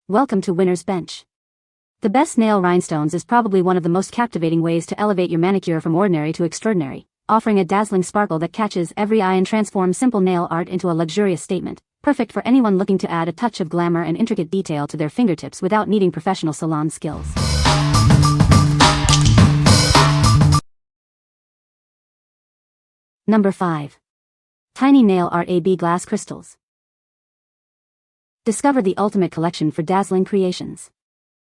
Welcome to Winner's Bench. The best nail rhinestones is probably one of the most captivating ways to elevate your manicure from ordinary to extraordinary, offering a dazzling sparkle that catches every eye and transforms simple nail art into a luxurious statement, perfect for anyone looking to add a touch of glamour and intricate detail to their fingertips without needing professional salon skills. Number 5. Tiny Nail Art AB Glass Crystals. Discover the ultimate collection for dazzling creations.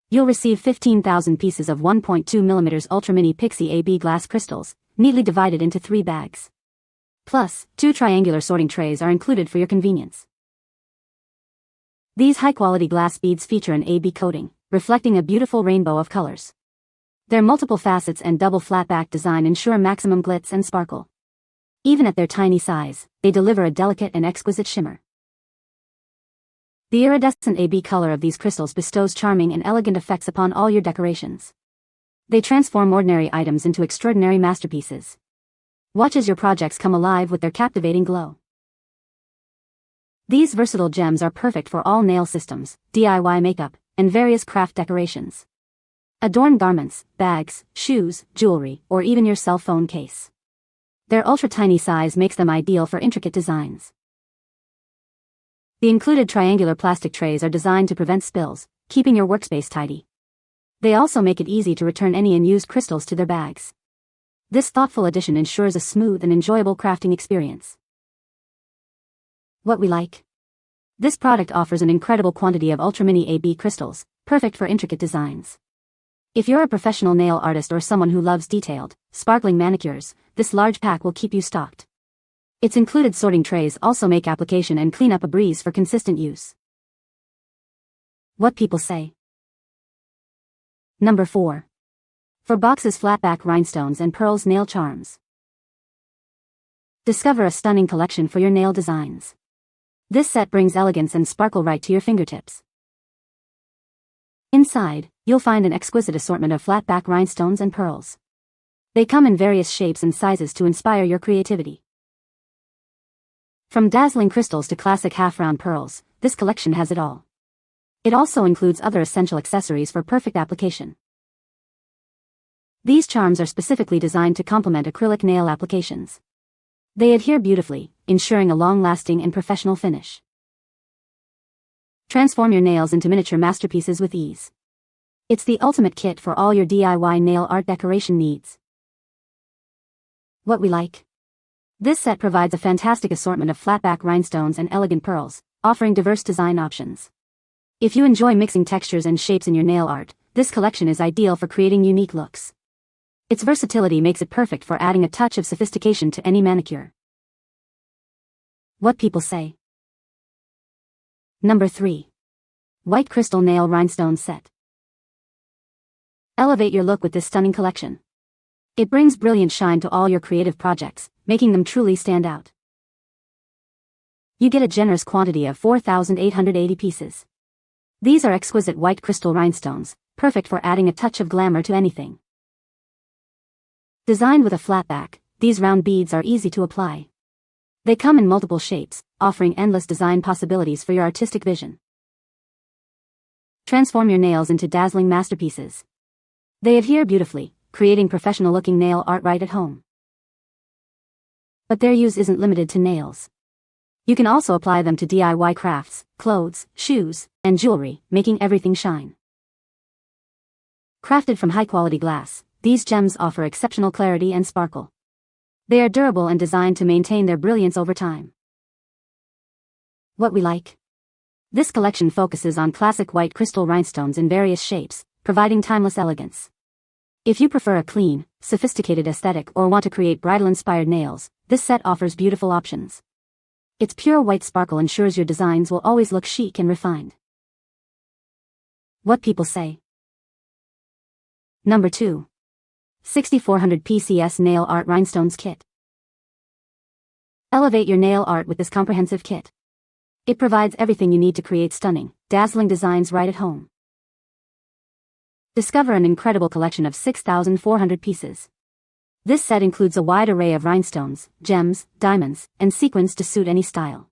You'll receive 15,000 pieces of 1.2 mm Ultra Mini Pixie AB glass crystals, neatly divided into 3 bags. Plus, 2 triangular sorting trays are included for your convenience. These high-quality glass beads feature an AB coating, reflecting a beautiful rainbow of colors. Their multiple facets and double flatback design ensure maximum glitz and sparkle. Even at their tiny size, they deliver a delicate and exquisite shimmer. The iridescent AB color of these crystals bestows charming and elegant effects upon all your decorations. They transform ordinary items into extraordinary masterpieces. Watch as your projects come alive with their captivating glow. These versatile gems are perfect for all nail systems, DIY makeup, and various craft decorations. Adorn garments, bags, shoes, jewelry, or even your cell phone case. Their ultra-tiny size makes them ideal for intricate designs. The included triangular plastic trays are designed to prevent spills, keeping your workspace tidy. They also make it easy to return any unused crystals to their bags. This thoughtful addition ensures a smooth and enjoyable crafting experience. What we like. This product offers an incredible quantity of Ultra Mini AB crystals, perfect for intricate designs. If you're a professional nail artist or someone who loves detailed, sparkling manicures, this large pack will keep you stocked. Its included sorting trays also make application and cleanup a breeze for consistent use. What people say. Number 4. For Box's Flatback Rhinestones and Pearls Nail Charms. Discover a stunning collection for your nail designs. This set brings elegance and sparkle right to your fingertips. Inside, you'll find an exquisite assortment of flatback rhinestones and pearls. They come in various shapes and sizes to inspire your creativity. From dazzling crystals to classic half-round pearls, this collection has it all. It also includes other essential accessories for perfect application. These charms are specifically designed to complement acrylic nail applications. They adhere beautifully, ensuring a long-lasting and professional finish. Transform your nails into miniature masterpieces with ease. It's the ultimate kit for all your DIY nail art decoration needs. What we like. This set provides a fantastic assortment of flatback rhinestones and elegant pearls, offering diverse design options. If you enjoy mixing textures and shapes in your nail art, this collection is ideal for creating unique looks. Its versatility makes it perfect for adding a touch of sophistication to any manicure. What people say. Number 3. White Crystal Nail Rhinestones Set. Elevate your look with this stunning collection. It brings brilliant shine to all your creative projects, making them truly stand out. You get a generous quantity of 4,880 pieces. These are exquisite white crystal rhinestones, perfect for adding a touch of glamour to anything. Designed with a flat back, these round beads are easy to apply. They come in multiple shapes, offering endless design possibilities for your artistic vision. Transform your nails into dazzling masterpieces. They adhere beautifully, creating professional-looking nail art right at home. But their use isn't limited to nails. You can also apply them to DIY crafts, clothes, shoes, and jewelry, making everything shine. Crafted from high-quality glass, these gems offer exceptional clarity and sparkle. They are durable and designed to maintain their brilliance over time. What we like. This collection focuses on classic white crystal rhinestones in various shapes, providing timeless elegance. If you prefer a clean, sophisticated aesthetic or want to create bridal-inspired nails, this set offers beautiful options. Its pure white sparkle ensures your designs will always look chic and refined. What people say. Number 2. 6400 PCS Nail Art Rhinestones Kit. Elevate your nail art with this comprehensive kit. It provides everything you need to create stunning, dazzling designs right at home. Discover an incredible collection of 6,400 pieces. This set includes a wide array of rhinestones, gems, diamonds, and sequins to suit any style.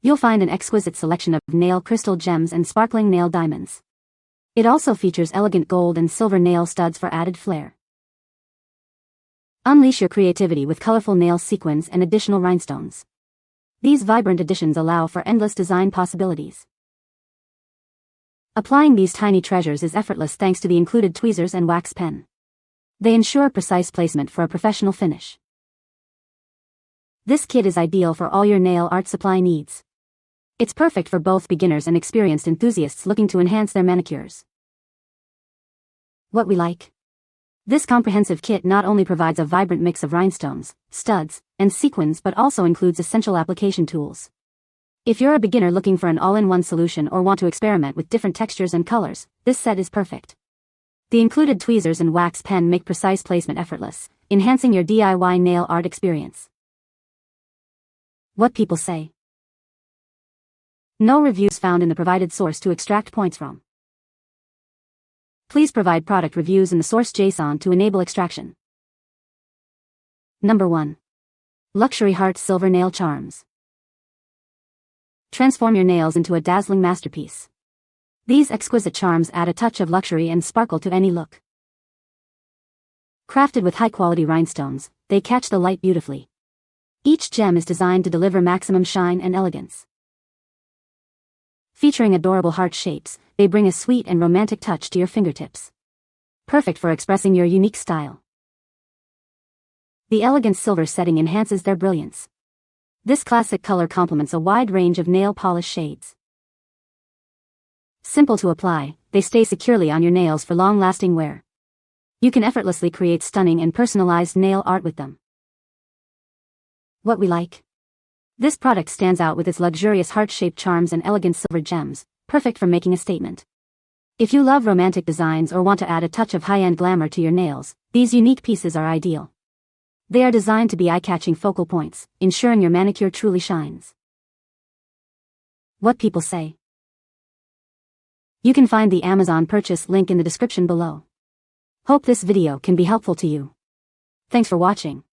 You'll find an exquisite selection of nail crystal gems and sparkling nail diamonds. It also features elegant gold and silver nail studs for added flair. Unleash your creativity with colorful nail sequins and additional rhinestones. These vibrant additions allow for endless design possibilities. Applying these tiny treasures is effortless thanks to the included tweezers and wax pen. They ensure precise placement for a professional finish. This kit is ideal for all your nail art supply needs. It's perfect for both beginners and experienced enthusiasts looking to enhance their manicures. What we like? This comprehensive kit not only provides a vibrant mix of rhinestones, studs, and sequins but also includes essential application tools. If you're a beginner looking for an all-in-one solution or want to experiment with different textures and colors, this set is perfect. The included tweezers and wax pen make precise placement effortless, enhancing your DIY nail art experience. What people say. No reviews found in the provided source to extract points from. Please provide product reviews in the source JSON to enable extraction. Number 1. Luxury Heart Silver Nail Charms. Transform your nails into a dazzling masterpiece. These exquisite charms add a touch of luxury and sparkle to any look. Crafted with high-quality rhinestones, they catch the light beautifully. Each gem is designed to deliver maximum shine and elegance. Featuring adorable heart shapes, they bring a sweet and romantic touch to your fingertips. Perfect for expressing your unique style. The elegant silver setting enhances their brilliance. This classic color complements a wide range of nail polish shades. Simple to apply, they stay securely on your nails for long-lasting wear. You can effortlessly create stunning and personalized nail art with them. What we like? This product stands out with its luxurious heart-shaped charms and elegant silver gems, perfect for making a statement. If you love romantic designs or want to add a touch of high-end glamour to your nails, these unique pieces are ideal. They are designed to be eye-catching focal points, ensuring your manicure truly shines. What people say. You can find the Amazon purchase link in the description below. Hope this video can be helpful to you. Thanks for watching.